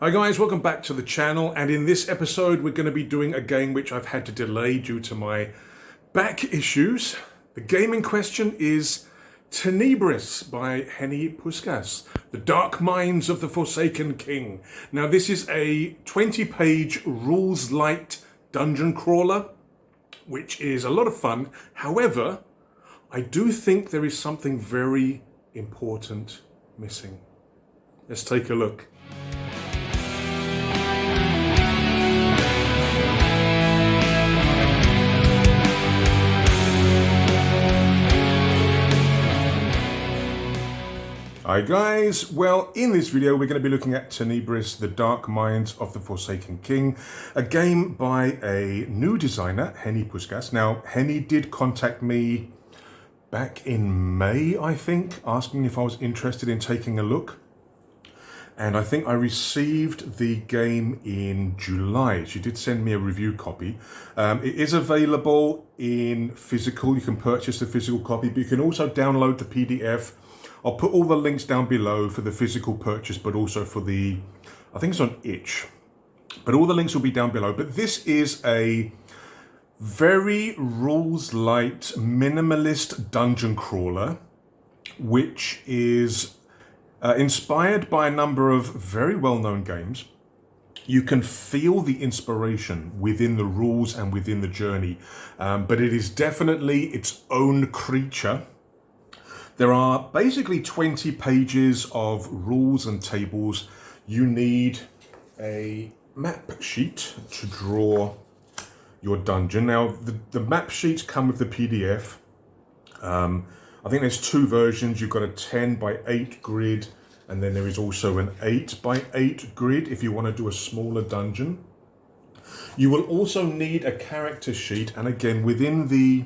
Hi guys, welcome back to the channel, and in this episode we're going to be doing a game which I've had to delay due to my back issues. The game in question is TENEBRIS by Heni Puskas, The Dark Minds of the Forsaken King. Now this is a 20-page rules-lite dungeon crawler, which is a lot of fun. However, I do think there is something very important missing. Let's take a look. Hi guys, well in this video we're going to be looking at TENEBRIS, The Dark Minds of the Forsaken King, a game by a new designer, Heni Puskas. Now Heni did contact me back in May, I think, asking if I was interested in taking a look. And I think I received the game in July. She did send me a review copy. It is available in physical. You can purchase the physical copy, but you can also download the PDF. I'll put all the links down below for the physical purchase, but also for the, I think it's on itch. But all the links will be down below. But this is a very rules-light, minimalist dungeon crawler, which is inspired by a number of very well-known games. You can feel the inspiration within the rules and within the journey, but it is definitely its own creature. There are basically 20 pages of rules and tables. You need a map sheet to draw your dungeon. Now, the map sheets come with the PDF. I think there's two versions. You've got a 10 by 8 grid, and then there is also an 8 by 8 grid if you want to do a smaller dungeon. You will also need a character sheet, and again, within the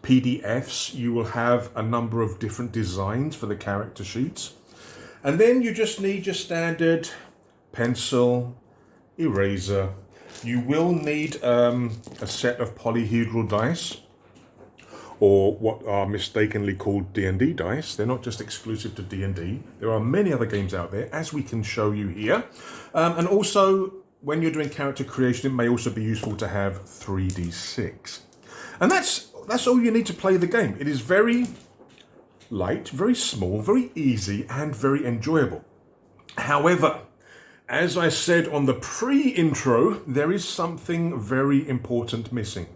PDFs, you will have a number of different designs for the character sheets. And then you just need your standard pencil, eraser. You will need a set of polyhedral dice, or what are mistakenly called D&D dice. They're not just exclusive to D&D. There are many other games out there, as we can show you here. And also, when you're doing character creation, it may also be useful to have 3d6. And that's all you need to play the game. It is very light, very small, very easy, and very enjoyable. However, as I said on the pre-intro, there is something very important missing.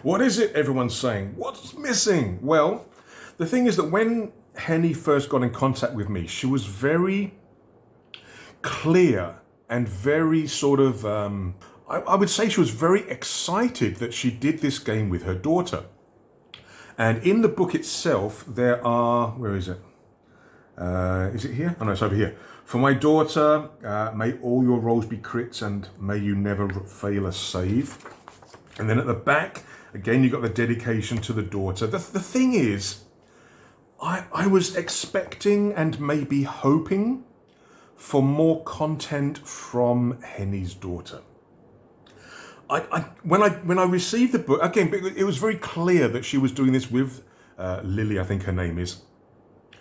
What is it, everyone's saying? What's missing? Well, the thing is that when Heni first got in contact with me, she was very clear and very sort of, I would say she was very excited that she did this game with her daughter. And in the book itself, there are, where is it? Is it here? Oh no, it's over here. For my daughter, may all your rolls be crits and may you never fail a save. And then at the back, again, you've got the dedication to the daughter. The thing is, I was expecting and maybe hoping for more content from Heni's daughter. When I received the book, again, it was very clear that she was doing this with Lily, I think her name is.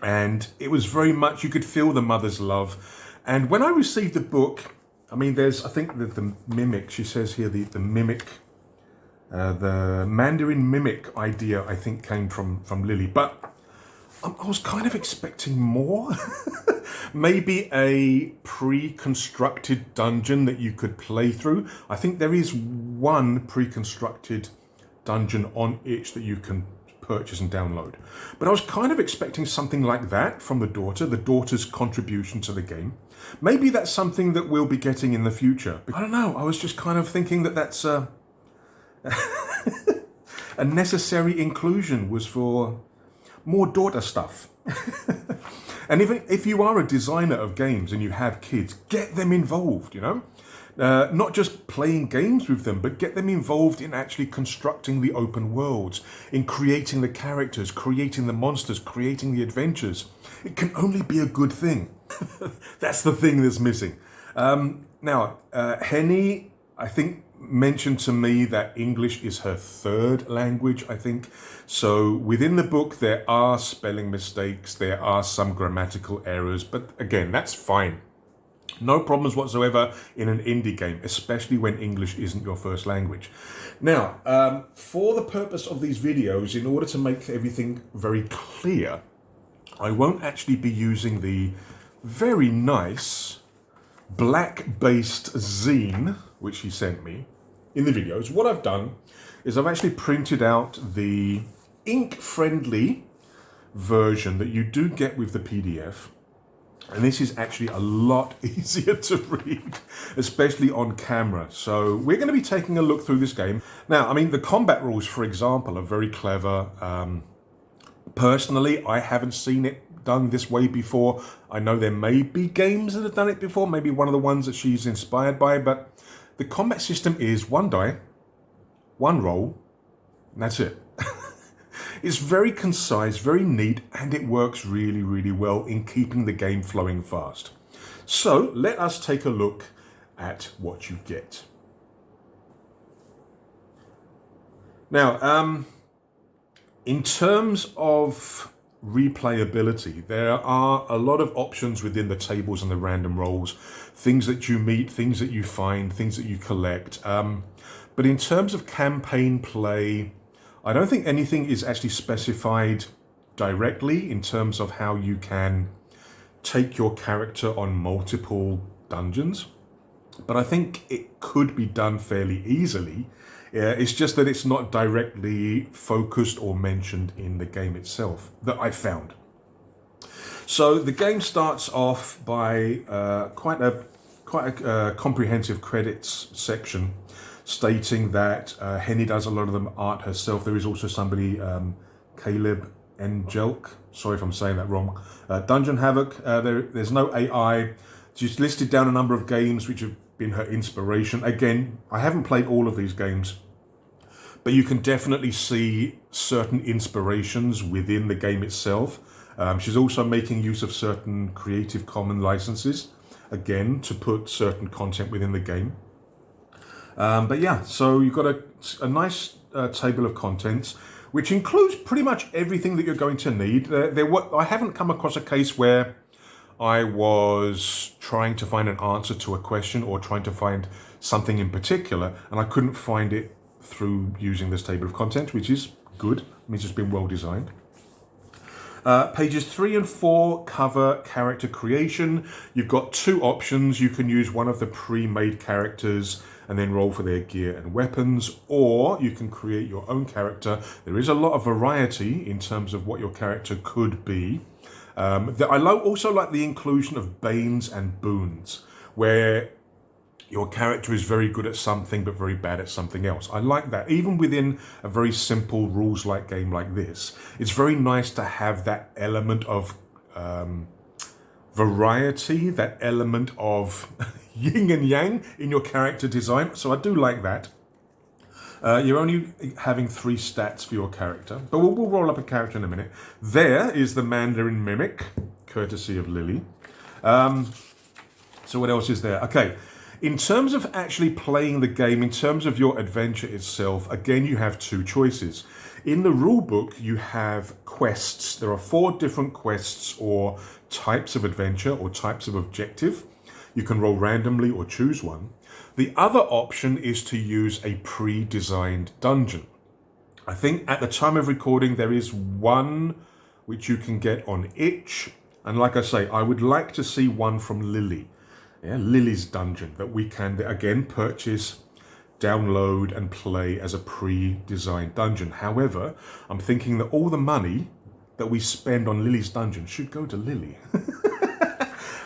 And it was very much, you could feel the mother's love. And when I received the book, I mean, there's, I think the mimic, she says here, the mimic, the Mandarin mimic idea, I think, came from Lily. But I was kind of expecting more. Maybe a pre-constructed dungeon that you could play through. I think there is one pre-constructed dungeon on itch that you can purchase and download. But I was kind of expecting something like that from the daughter's contribution to the game. Maybe that's something that we'll be getting in the future. I don't know, I was just kind of thinking that that's a necessary inclusion was for more daughter stuff. And even if you are a designer of games and you have kids, get them involved, you know? Not just playing games with them, but get them involved in actually constructing the open worlds, in creating the characters, creating the monsters, creating the adventures. It can only be a good thing. That's the thing that's missing. Now, Heni, I think mentioned to me that English is her third language, I think. So within the book, there are spelling mistakes, there are some grammatical errors, but again, that's fine. No problems whatsoever in an indie game, especially when English isn't your first language. Now, for the purpose of these videos, in order to make everything very clear, I won't actually be using the very nice black-based zine which he sent me in the videos. What I've done is I've actually printed out the ink-friendly version that you do get with the PDF. And this is actually a lot easier to read, especially on camera. So we're going to be taking a look through this game. Now, I mean, the combat rules, for example, are very clever. Personally, I haven't seen it done this way before. I know there may be games that have done it before, maybe one of the ones that she's inspired by, but the combat system is one die, one roll, and that's it. It's very concise, very neat, and it works really, really well in keeping the game flowing fast. So let us take a look at what you get. Now, in terms of replayability, there are a lot of options within the tables and the random rolls, things that you meet, things that you find, things that you collect. But in terms of campaign play, I don't think anything is actually specified directly in terms of how you can take your character on multiple dungeons, but I think it could be done fairly easily. It's just that it's not directly focused or mentioned in the game itself that I found. So the game starts off by quite a comprehensive credits section, stating that Heni does a lot of the art herself. There is also somebody, Caleb Engelk, sorry if I'm saying that wrong. Dungeon Havoc, there's no AI. She's listed down a number of games which have been her inspiration. Again, I haven't played all of these games, but you can definitely see certain inspirations within the game itself. She's also making use of certain Creative Commons licenses, again, to put certain content within the game. But yeah, so you've got a nice table of contents, which includes pretty much everything that you're going to need. I haven't come across a case where I was trying to find an answer to a question or trying to find something in particular, and I couldn't find it through using this table of contents, which is good. It means it's been well designed. Pages 3 and 4 cover character creation. You've got two options. You can use one of the pre-made characters and then roll for their gear and weapons, or you can create your own character. There is a lot of variety in terms of what your character could be. I also like the inclusion of banes and boons, where your character is very good at something but very bad at something else. I like that. Even within a very simple rules-like game like this, it's very nice to have that element of variety, that element of yin and yang in your character design. So I do like that. You're only having 3 stats for your character, but we'll roll up a character in a minute. There is the Mandarin Mimic, courtesy of Lily. So what else is there? Okay. In terms of actually playing the game, in terms of your adventure itself, again, you have 2 choices. In the rule book, you have quests. There are 4 different quests or types of adventure or types of objective. You can roll randomly or choose one. The other option is to use a pre-designed dungeon. I think at the time of recording, there is one which you can get on itch. And like I say, I would like to see one from Lily. Yeah, Lily's dungeon that we can, again, purchase, download and play as a pre-designed dungeon. However, I'm thinking that all the money that we spend on Lily's dungeon should go to Lily.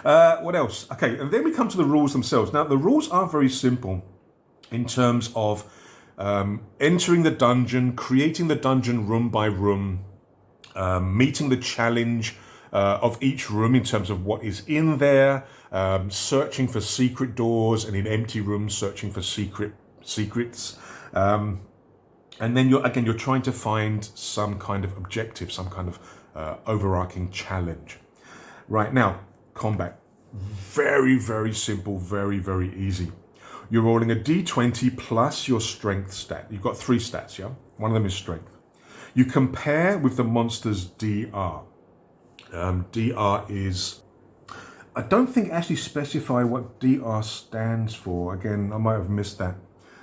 What else? Okay, and then we come to the rules themselves. Now, the rules are very simple in terms of entering the dungeon, creating the dungeon room by room, meeting the challenge of each room in terms of what is in there, searching for secret doors, and in empty rooms searching for secrets. And then you're trying to find some kind of objective, some kind of overarching challenge. Right now, combat, very, very simple, very, very easy. you're rolling a d20 plus your strength stat. You've got 3 stats, yeah? One of them is strength. You compare with the monster's DR. DR is... I don't think it actually specify what DR stands for. Again, I might have missed that.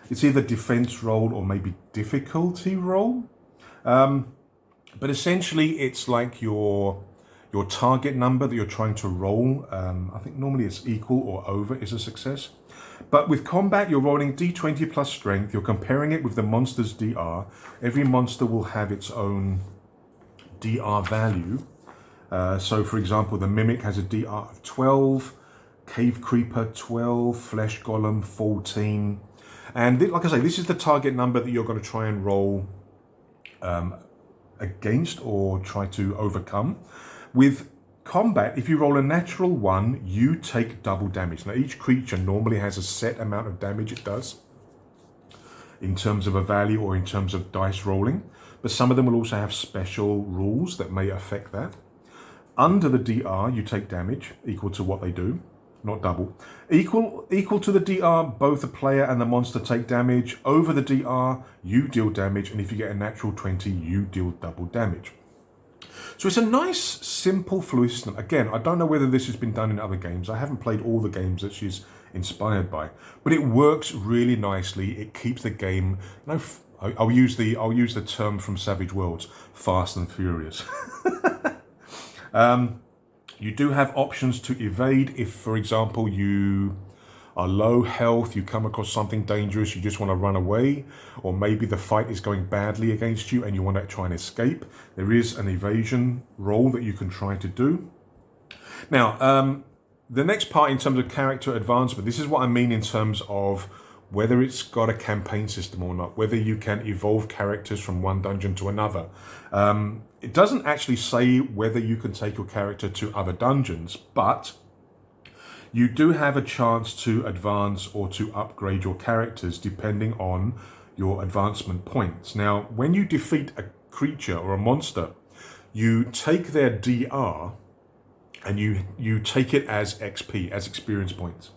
It's either defense roll or maybe difficulty roll. But essentially, it's like your target number that you're trying to roll. I think normally it's equal or over is a success. But with combat, you're rolling d20 plus strength. You're comparing it with the monster's DR. Every monster will have its own DR value. So, for example, the Mimic has a DR of 12, Cave Creeper 12, Flesh Golem 14. And like I say, this is the target number that you're going to try and roll against or try to overcome. With combat, if you roll a natural 1, you take double damage. Now, each creature normally has a set amount of damage it does in terms of a value or in terms of dice rolling, but some of them will also have special rules that may affect that. Under the DR, you take damage equal to what they do, not double. Equal to the DR, both the player and the monster take damage. Over the DR, you deal damage, and if you get a natural 20, you deal double damage. So it's a nice, simple, fluid system. Again, I don't know whether this has been done in other games. I haven't played all the games that she's inspired by, but it works really nicely. It keeps the game. I'll use the term from Savage Worlds, fast and furious. You do have options to evade if, for example, you are low health, you come across something dangerous, you just want to run away, or maybe the fight is going badly against you and you want to try and escape. There is an evasion roll that you can try to do. Now, the next part in terms of character advancement, this is what I mean in terms of whether it's got a campaign system or not, whether you can evolve characters from one dungeon to another. It doesn't actually say whether you can take your character to other dungeons, but you do have a chance to advance or to upgrade your characters depending on your advancement points. Now, when you defeat a creature or a monster, you take their DR and you take it as XP, as experience points.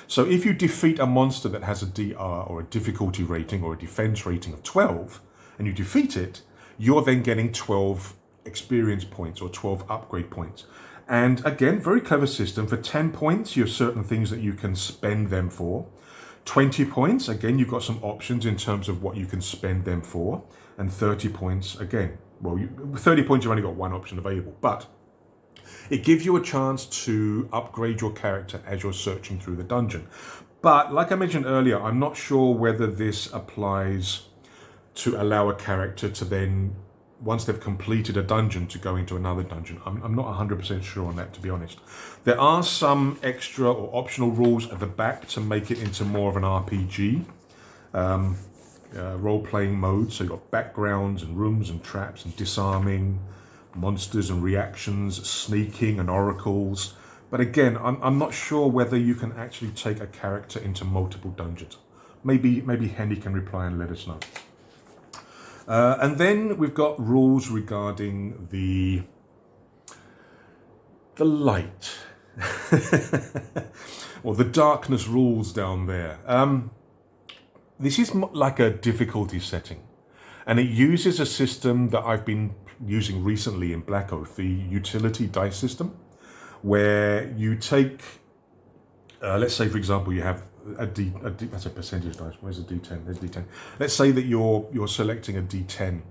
So if you defeat a monster that has a DR or a difficulty rating or a defense rating of 12, and you defeat it, you're then getting 12 experience points or 12 upgrade points. And again, very clever system. For 10 points, you have certain things that you can spend them for. 20 points, again, you've got some options in terms of what you can spend them for. And 30 points, again, 30 points, you've only got one option available. But it gives you a chance to upgrade your character as you're searching through the dungeon. But like I mentioned earlier, I'm not sure whether this applies to allow a character to then, once they've completed a dungeon, to go into another dungeon. I'm not 100% sure on that, to be honest. There are some extra or optional rules at the back to make it into more of an RPG role-playing mode. So you've got backgrounds and rooms and traps and disarming, monsters and reactions, sneaking and oracles. But again, I'm not sure whether you can actually take a character into multiple dungeons. Maybe Heni can reply and let us know. And then we've got rules regarding the light or the darkness rules down there. This is like a difficulty setting, and it uses a system that I've been using recently in Black Oath, the utility dice system, where you take, let's say, for example, you have that's a percentage dice. Where's a D10? There's D10. Let's say that you're selecting a D10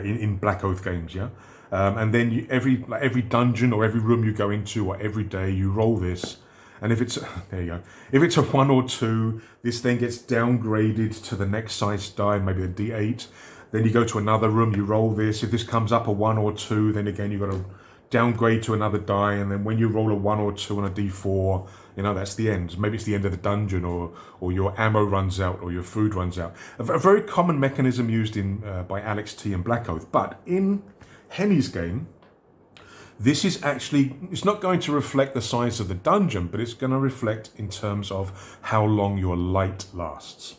in Black Oath games, yeah. And then every dungeon or every room you go into or every day you roll this, and if it's there you go. If it's a 1 or 2, this then gets downgraded to the next size die, maybe a D8. Then you go to another room, you roll this. If this comes up a 1 or 2, then again you've got to downgrade to another die, and then when you roll a 1 or 2 on a D4, that's the end. Maybe it's the end of the dungeon, or your ammo runs out, or your food runs out. A very common mechanism used in by Alex T and Black Oath. But in Heni's game, this is actually, it's not going to reflect the size of the dungeon, but it's going to reflect in terms of how long your light lasts.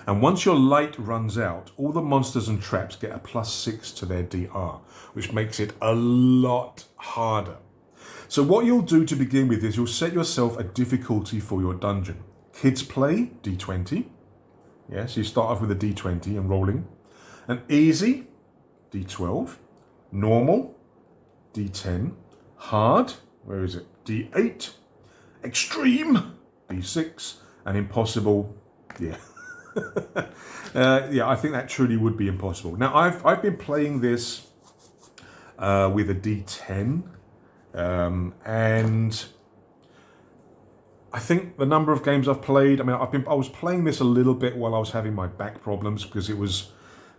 And once your light runs out, all the monsters and traps get a +6 to their DR, which makes it a lot harder. So what you'll do to begin with is you'll set yourself a difficulty for your dungeon. Kids play, D20. Yeah, so you start off with a D20 and rolling. An easy, D12. Normal, D10. Hard, where is it? D8. Extreme, D6. And impossible, yeah. Yeah, I think that truly would be impossible. Now, I've been playing this with a D10. And I think the number of games I've played, I mean, I was playing this a little bit while I was having my back problems because it was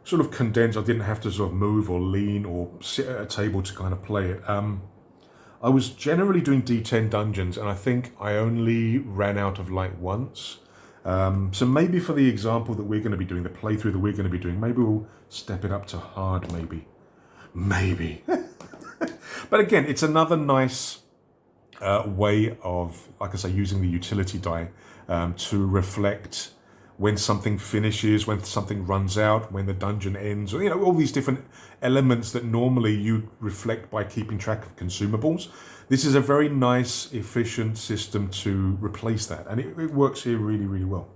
sort of condensed. I didn't have to sort of move or lean or sit at a table to kind of play it. I was generally doing D10 dungeons, and I think I only ran out of light once. So maybe for the example that we're going to be doing, the playthrough that we're going to be doing, maybe we'll step it up to hard, maybe. But again, it's another nice way of, like I say, using the utility die to reflect when something finishes, when something runs out, when the dungeon ends, or, you know, all these different elements that normally you reflect by keeping track of consumables. This is a very nice, efficient system to replace that, and it works here really, really well.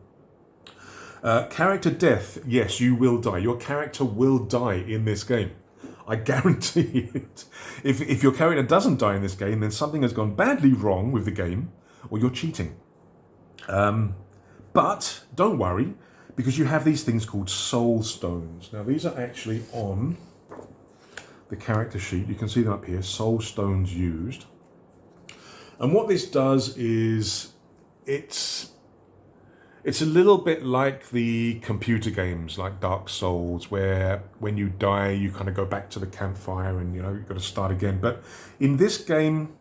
Character death, yes, you will die. Your character will die in this game. I guarantee it. If your character doesn't die in this game, then something has gone badly wrong with the game, or you're cheating. But don't worry, because you have these things called soul stones. Now, these are actually on the character sheet. You can see them up here, soul stones used. And what this does is it's a little bit like the computer games like Dark Souls, where when you die, you kind of go back to the campfire and, you know, you've got to start again. But in this game,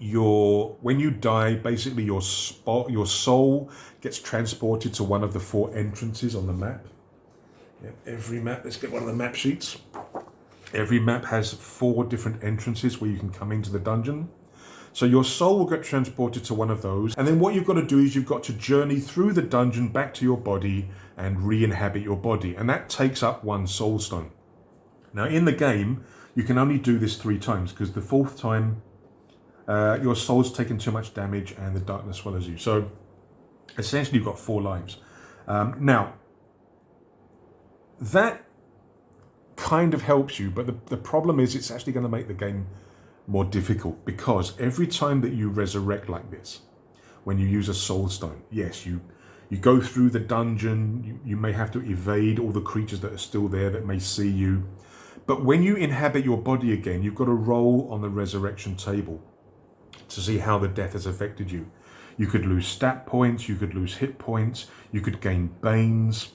when you die, basically your soul gets transported to one of the 4 entrances on the map. Yeah, every map, let's get one of the map sheets. Every map has 4 different entrances where you can come into the dungeon. So your soul will get transported to one of those. And then what you've got to do is you've got to journey through the dungeon back to your body and re-inhabit your body. And that takes up 1 soul stone. Now in the game, you can only do this 3 times because the 4th time, your soul's taken too much damage and the darkness swallows you. So essentially you've got 4 lives. Now, that kind of helps you, but the problem is it's actually going to make the game more difficult, because every time that you resurrect like this, when you use a soul stone, yes, you go through the dungeon, you may have to evade all the creatures that are still there that may see you. But when you inhabit your body again, you've got to roll on the resurrection table to see how the death has affected you. You could lose stat points, you could lose hit points, you could gain banes.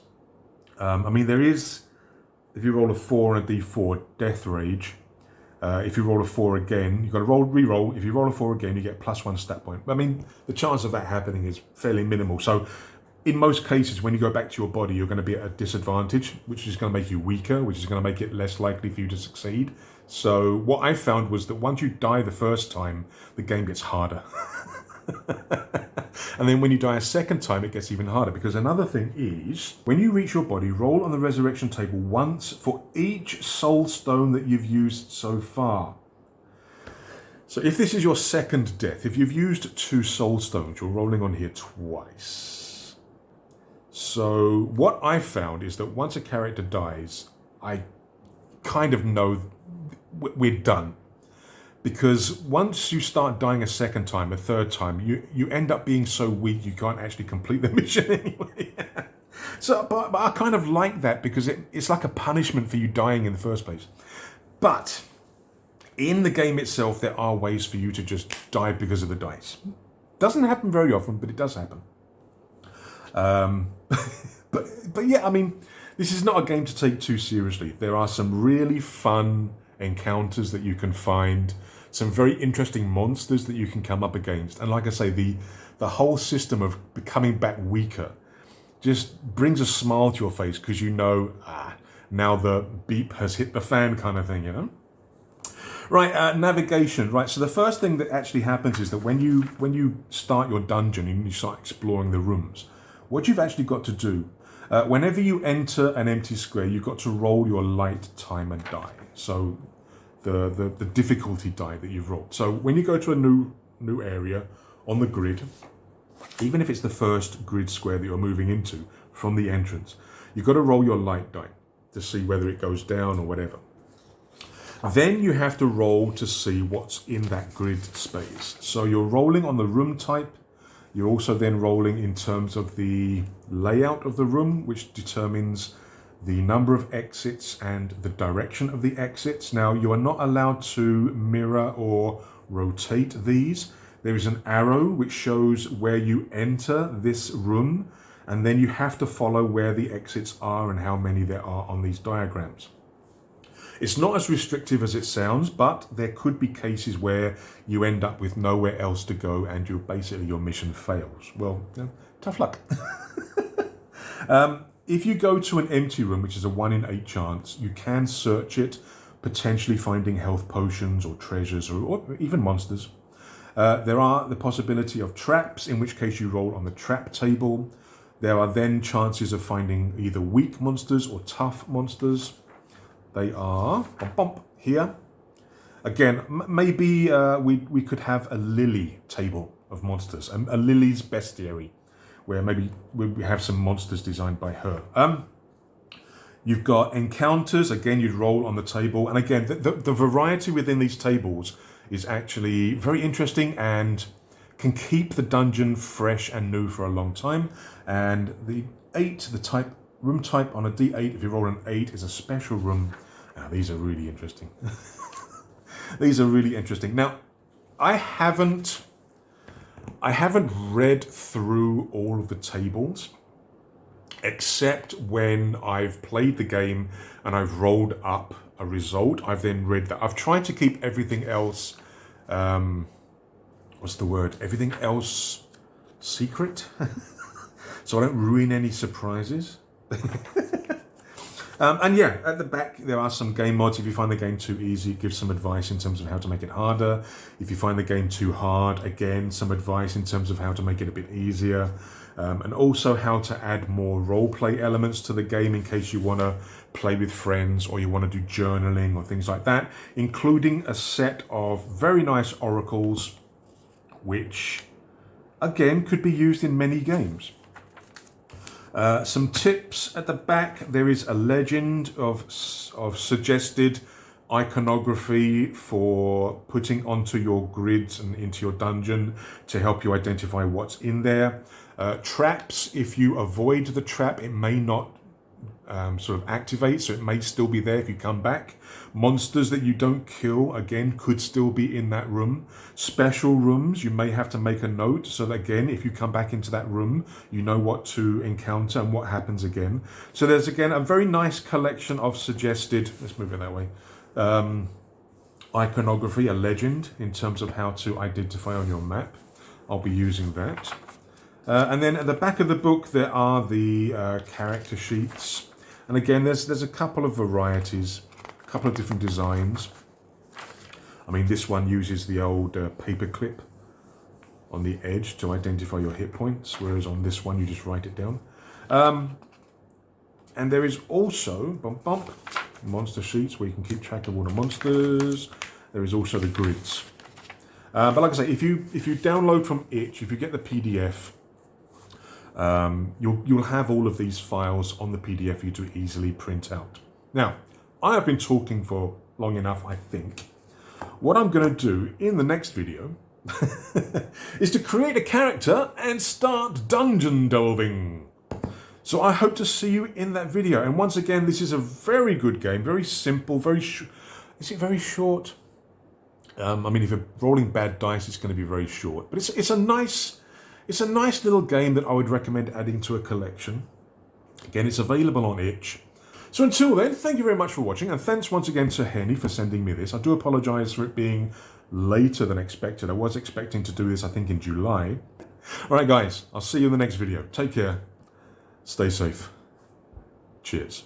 I mean, there is, if you roll a 4 and a d4, death rage. If you roll a 4 again, you've got to re-roll. If you roll a 4 again, you get +1 stat point. I mean, the chance of that happening is fairly minimal. So in most cases, when you go back to your body, you're going to be at a disadvantage, which is going to make you weaker, which is going to make it less likely for you to succeed. So what I found was that once you die the first time, the game gets harder. And then when you die a second time, it gets even harder, because another thing is, when you reach your body, roll on the resurrection table once for each soul stone that you've used so far. So if this is your second death, if you've used 2 soul stones, you're rolling on here twice. So what I found is that once a character dies, I kind of know we're done. Because once you start dying a second time, a third time, you end up being so weak you can't actually complete the mission anyway. So, but I kind of like that, because it's like a punishment for you dying in the first place. But in the game itself, there are ways for you to just die because of the dice. Doesn't happen very often, but it does happen. But yeah, I mean, this is not a game to take too seriously. There are some really fun encounters that you can find, some very interesting monsters that you can come up against, and like I say, the whole system of becoming back weaker just brings a smile to your face, because you know, now the beep has hit the fan, kind of thing, you know. Right, navigation. Right, so the first thing that actually happens is that when you start your dungeon and you start exploring the rooms, what you've actually got to do, whenever you enter an empty square, you've got to roll your light timer die. So the difficulty die that you've rolled. So when you go to a new area on the grid, even if it's the first grid square that you're moving into from the entrance, you've got to roll your light die to see whether it goes down or whatever. Then you have to roll to see what's in that grid space. So you're rolling on the room type. You're also then rolling in terms of the layout of the room, which determines the number of exits and the direction of the exits. Now, you are not allowed to mirror or rotate these. There is an arrow which shows where you enter this room, and then you have to follow where the exits are and how many there are on these diagrams. It's not as restrictive as it sounds, but there could be cases where you end up with nowhere else to go and your mission fails. Well, tough luck. If you go to an empty room, which is a 1 in 8 chance, you can search it, potentially finding health potions or treasures or even monsters. There are the possibility of traps, in which case you roll on the trap table. There are then chances of finding either weak monsters or tough monsters. They are here. Again, maybe we could have a lily table of monsters, a lily's bestiary, where maybe we have some monsters designed by her. You've got encounters. Again, you'd roll on the table. And again, the variety within these tables is actually very interesting and can keep the dungeon fresh and new for a long time. And the 8, room type on a D8, if you roll an 8, is a special room. Now, these are really interesting. These are really interesting. Now, I haven't read through all of the tables, except when I've played the game and I've rolled up a result. I've then read that. I've tried to keep everything else, everything else secret. So I don't ruin any surprises. And yeah, at the back there are some game mods. If you find the game too easy, it gives some advice in terms of how to make it harder. If you find the game too hard, again, some advice in terms of how to make it a bit easier. And also how to add more roleplay elements to the game in case you want to play with friends or you want to do journaling or things like that, including a set of very nice oracles, which again could be used in many games. Some tips at the back. There is a legend of suggested iconography for putting onto your grids and into your dungeon to help you identify what's in there. Traps, if you avoid the trap, it may not sort of activate, so it may still be there if you come back. Monsters that you don't kill, again, could still be in that room. Special rooms, you may have to make a note so that, again, if you come back into that room, you know what to encounter and what happens again. So there's, again, a very nice collection of suggested, let's move it that way, iconography, a legend in terms of how to identify on your map. I'll be using that. And then at the back of the book, there are the character sheets. And again, there's a couple of varieties, a couple of different designs. I mean, this one uses the old paper clip on the edge to identify your hit points, whereas on this one, you just write it down. And there is also, monster sheets where you can keep track of all the monsters. There is also the grids. But like I say, if you download from itch, if you get the PDF, you'll have all of these files on the PDF for you to easily print out. Now, I have been talking for long enough, I think. What I'm going to do in the next video is to create a character and start dungeon delving. So I hope to see you in that video. And once again, this is a very good game, very simple, is it very short? I mean, if you're rolling bad dice, it's going to be very short. But it's a nice little game that I would recommend adding to a collection. Again, it's available on itch. So until then, thank you very much for watching, and thanks once again to Heni for sending me this. I do apologise for it being later than expected. I was expecting to do this, I think, in July. All right, guys, I'll see you in the next video. Take care. Stay safe. Cheers.